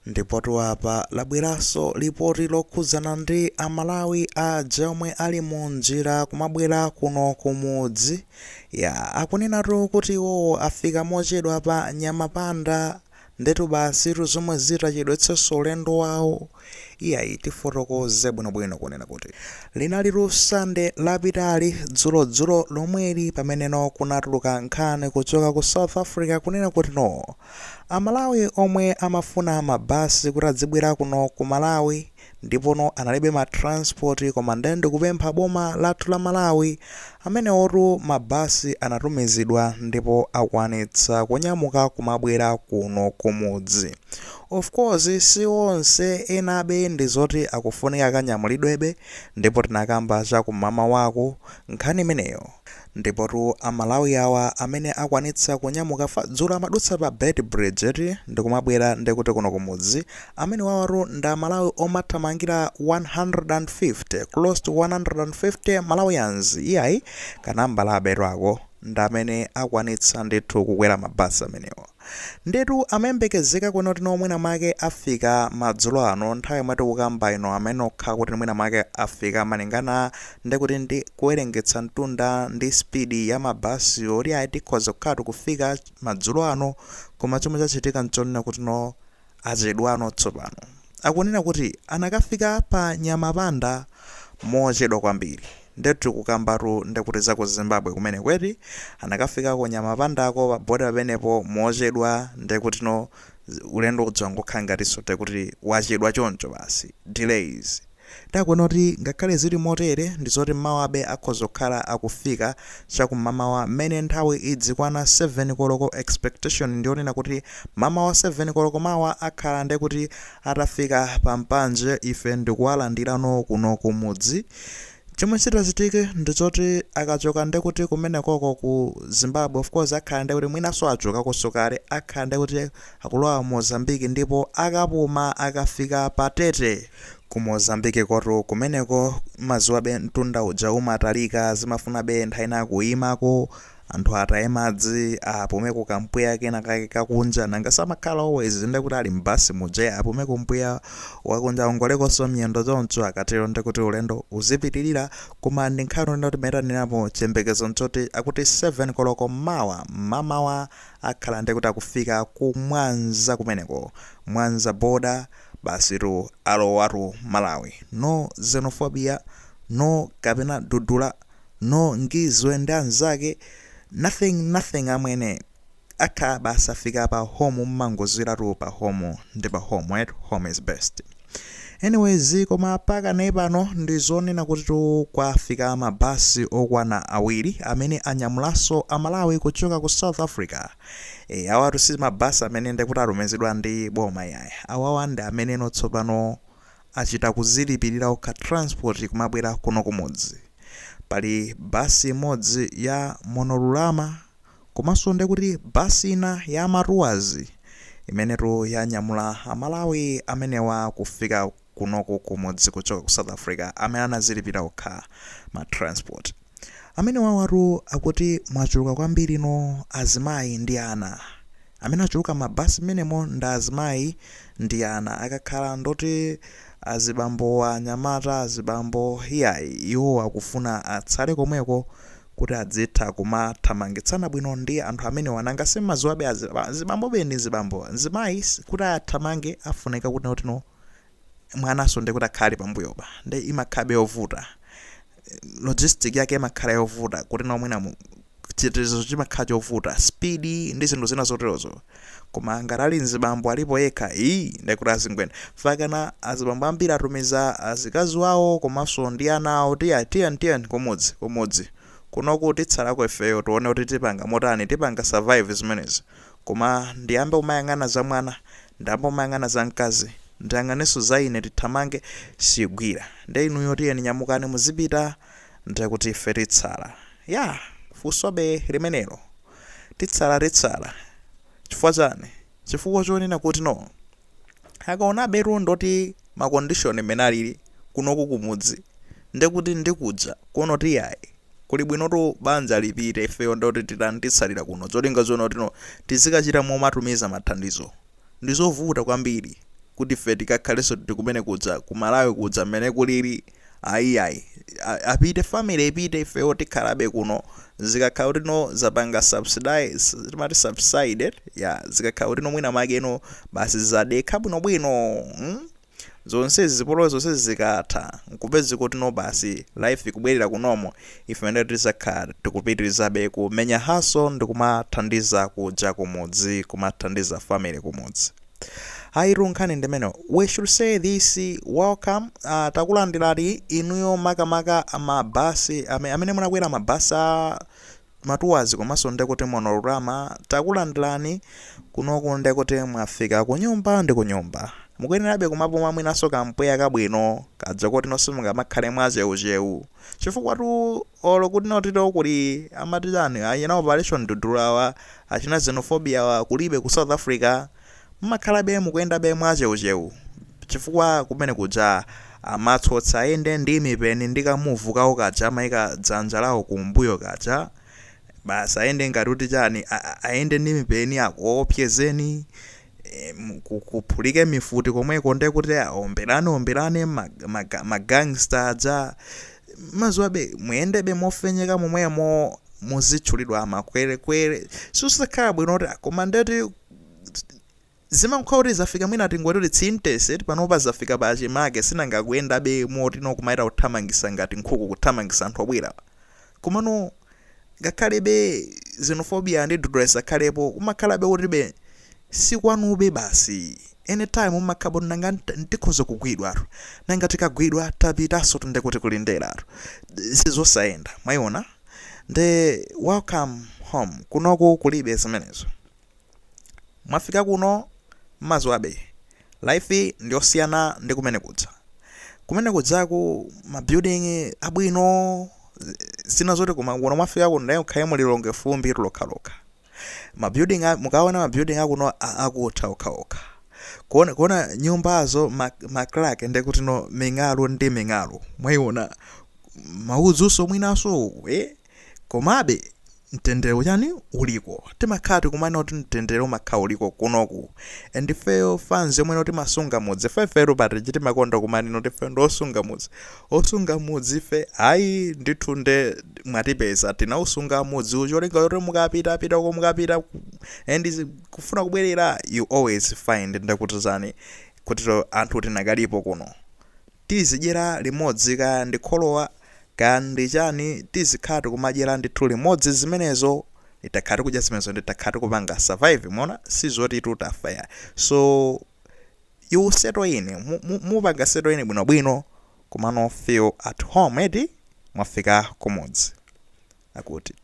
Ndipo apa labweraso lipoti lokhuzana ndi Amalawi aja omwe ali mu njira kumabwera kuno kumudzi akunenatu kuti iwo afika mochedwa pa Nyamapanda ndetu basi zomwe zitachedwetsenso ulendo wawo. Tifotokoze bwinobwino kunena kuti linali Lusande lapitali dzulodzulo lomweli pameneno kunatuluka nkhani kuchoka ku South Africa kunena kuti Amalawi omwe amafuna mabasi kuti adzibwera kuno ku Malawi ndipo analibe matransport koma ndende kupempha boma lathu la Malawi amenewotu mabasi anatumizidwa ndipo akwanitsa kunyamuka kumabwera kuno kumudzi. Of course si onse enabe ndi zoti akufunika kanyamulidwebe ndipo tinakamba chakumama wako nkhani imeneyo. Ndipo Amalawi awa amene akwanitsa kunyamuka dzulo amadutsa pa Beitbridge ndikumabwera ndikuti kuno kumudzi amene wawaru ndi Amalawi omathamangira 150 close to 150 Malawians. Kanambala aberu ako ndi amene akwanitsa ndithu kukwera mabasi amenewo. Ndetu amayembekezeka kuti mwina mwake afika madzulo ano nthawi yomwe tikukamba ino amene okha kuti mwina mwake afika malingana ndikuti ndi kuwerengetsa mtunda ndi speed ya mabasi oti tikhoza kukhatu kufika madzulo ano, koma chomwe chachitika nchonena kuti achedwa ano tsopano. Akunena kuti anakafika pa Nyamapanda mochedwa kwambiri. Ndetu kukambatu ndikuti za ku Zimbabwe kumene kweti anakafika ku Nyamapandako pa boda pamenepo mochedwa ndikuti ulendo udzangokhala ngatinso kuti wachedwa choncho basi delays. Takuona kuti ngakhale zili motere ndi zoti mmawabe akhoza kukhala akufika chakumamawa mmene nthawi idzikwana 7 koloko. Expectation ndionena kuti mama wa 7 koloko mawa akhala ndikuti atafika pa mpanje ife ndikuwalandirano kuno kumudzi. Chomwe chitachitike ndichoti akachoka ndekuti kumenekoko ku Zimbabwe of course akhala ndekuti mwinaso achoka kusukale akhala ndekuti akulowa Mozambique ndipo akapuma akafika pa Tete ku Mozambique koto kumeneko mazuwabe mtunda uja umatalika zimafunabe nthawi ina kuyimako anthu ataye madzi apumeko kampweya kena kake kakunja nanga samakhala always ndekuti ali mbasi muja apumeko mpweya wakunja ongolekonso miyendo choncho akatero ndekuti ulendo uzipitirira. Koma ndi nkhani ndoti metanirapo chiyembekezo nchoti akuti 7 koloko mamawa akhala ndekuti akufika ku Mwanza kumeneko Mwanza border basiru alowatu Malawi. No xenophobia, no kapena dudula, no ngizwe ndi anzake, nothing amwene akha basa fika pa home mmangoziratu pa home ndi pa home right? Home is best. Anyways koma paka nepano ndi zonena kuti kwafika mabasi okwana awiri amene anyamulanso Amalawi kuchoka ku South Africa. Awatu si mabasi amene ndikuti atumizidwa ndi boma awawa ndi amene tsopano achita kuzilipirira okha transport kumabwera kuno kumudzi. Pali basi imodzi ya Monolulama komanso ndikuti basi ina ya Maruwazi imenetu yanyamula Amalawi amenewa kufika kunoko kumudzi kuchoka ku South Africa amene anazilipira okha ma transport. Amene wawatu akuti mwachuluka kwambiri azimayi ndi ana amene achuluka mabasi menemo ndi azimayi ndi ana akakhala ndoti azibambo anyamata azibambo iwo akufuna atsale komweko kuti adzitha kumathamangitsana bwino ndi anthu amene wananga semazuwabe azibambo beni zibambo zimayi kuti athamange afunika kuti mwanaso ndikuti akhale pambuyopa ndi imakhabe yovuta logistic yake imakhala yovuta kuti mwina chitetezo chimakhala chovuta speed ndi zinthu zina zoterozo. Koma ngati ali mzibambo alipo yekha ndikuti azingwena fakana azibambo ambiri atumiza azikazi wawo komanso ndi ana awo tiyani kumudzi kunoku titsalako ifeyo tione kuti tipanga motani tipanga survive zimenezi. Koma ndiyambe umayang'ana za mwana ndiyambe umayang'ana za mkazi ndiyang'aneso za ine tithamange sigwira ndi inuyo tiyeni nyamukani muzipita ndikuti ife titsala fusobe limenelo titsala chifukwa chani? Chifukwa chonena kuti akaona beru ndoti ma condition menalili kunoku kumudzi ndikuti ndikuja kuno kuli bwinotu banja lipite ifeyo ndoti titsalira kuno zolinga zoti tizikachita momatumiza mathandizo. Ndizovuta kwambiri kuti ife tikakhaleso tikumene kudza ku Malawi kudza mmene kulili ayi apite family ipite ifewo tikhalabe kuno zikakhala kuti no zapanga subsided zikakhala kuti no mwina makeno basi zadekha bwinobwino zonsezi zipolowe zonsezi zikatha nkupezi kuti no basi life ikubwerera kunomo ife ndee tizakhala tikupitirizabe kumenya haso ndikumathandiza kuja kumudzi kumathandiza family kumudzi. Hairu nkhani ndimene we should say this welcome takulandirani inuyo makamaka amabasi amene munakwera mabasi matuwazi komanso ndekuti monorama takulandirani kunoku ndekuti mwafika kunyumba ndi kunyumba mukuyenerabe kumapuma mwinaso kampweya kabwino kadza kuti nosimunga makhale mwazeuzewu chifukwa tu olo kuti notito kuli amatijani ayena operation dudulawa achina xenophobia wa kulibe ku South Africa mmakhalabe mukuyendabe mwazeuzewu chifukwa kumene kuja amatsotsa ayende ndi mipeni ndikamuvu kawo kaja amayika dzanja lawo kumbuyo kaja basi ayende ngati kuti chani ayende ndi mipeni akuopyezeni kuphulike mifuti komweko nde kuti omberane magangster aja mazuwabe muyendebe mofenyeka momwemo muzitchulidwa amakwere susakhala bwino kuti koma ndeti zimankhoti zafika mwina tingoti kuti tsinteseti panopa zafika pachimake sinangakuyendabe moti nokumaita kuthamangisa ngati nkhuku kuthamangisa anthu abwera komano ngakhalebe xenophobia ndi dudulesa khalepo kumakhalabe kutibe sikwanube basi anytime umakhapo nanga ndikhoza kugwidwa nanga tikagwidwa tapitaso tindekuti kulindera sizosayenda mwayiona nde welcome home kunoku kulibe zimenezo mwafika kuno mazuwabe life ndiyosiyana ndi kumene kudzaku mabuilding abwino sina zote kuno mwafika kuno ndaye ukhale mulilonge fumbi lokhalokha mabuilding mukaona mabuilding akuno akutha okhaokha kuona nyumbazo maklake ndekuti no ming'alu ndi ming'alu mwayiona maudzuso mwinaso komabe mtendere chani uliko timakhati kumana kuti mtendere umakhala uliko kunoku and ifeyo fans yomwe noti masunga mudzi fefero patiji timakonda kumani noti fe osunga mudzi fe ayi ndithunde mwatipeza tina usunga mudzi ucholinga yoti mukapita ko mukapita and kufuna kubwerera you always find ndakutizani kuti anthu tinakalipo kuno tizidyera limodzi ka ndikholowa kandi chani tizikhati kumadyera ndithu limodzi zimenezo itakhati kudya zimenezo nditakhati kupanga survive mona sizoti tutafaya so you settle in mupanga settle in bwinobwino kumano feel at home mwafika kumudzi akuti